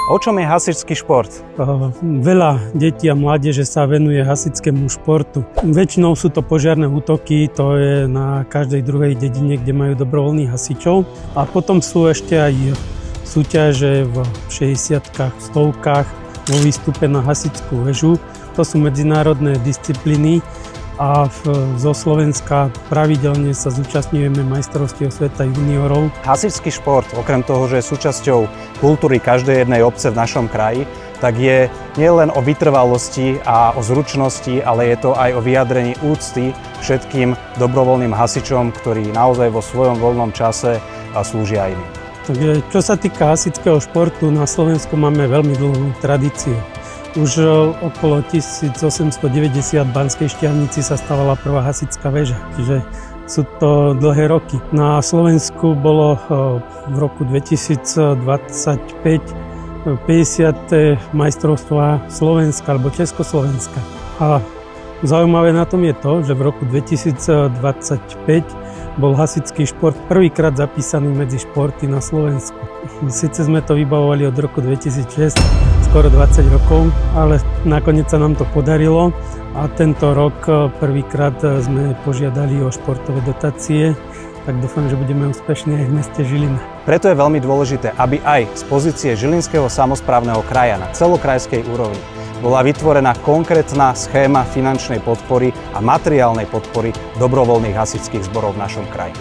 O čom je hasičský šport? Veľa detí a mládeže sa venuje hasickému športu. Väčšinou sú to požiarne útoky, to je na každej druhej dedine, kde majú dobrovoľných hasičov. A potom sú ešte aj súťaže v 60-kách, stovkách vo výstupe na hasičskú väžu. To sú medzinárodné disciplíny a zo Slovenska pravidelne sa zúčastňujeme majstrovstiev sveta juniorov. Hasičský šport, okrem toho, že je súčasťou kultúry každej jednej obce v našom kraji, tak je nielen o vytrvalosti a o zručnosti, ale je to aj o vyjadrení úcty všetkým dobrovoľným hasičom, ktorí naozaj vo svojom voľnom čase slúžia iným. Takže čo sa týka hasičského športu, na Slovensku máme veľmi dlhú tradíciu. Už okolo 1890 v Banskej Štiavnici sa stavala prvá hasičská väža, čiže sú to dlhé roky. Na Slovensku bolo v roku 2025 50. majstrovstvá Slovenska alebo Československa. A zaujímavé na tom je to, že v roku 2025 bol hasičský šport prvýkrát zapísaný medzi športy na Slovensku. Sice sme to vybavovali od roku 2006, skoro 20 rokov, ale nakoniec sa nám to podarilo a tento rok prvýkrát sme požiadali o športové dotácie, tak dúfam, že budeme úspešní aj v meste Žilina. Preto je veľmi dôležité, aby aj z pozície Žilinského samosprávneho kraja na celokrajskej úrovni bola vytvorená konkrétna schéma finančnej podpory a materiálnej podpory dobrovoľných hasičských zborov v našom kraji.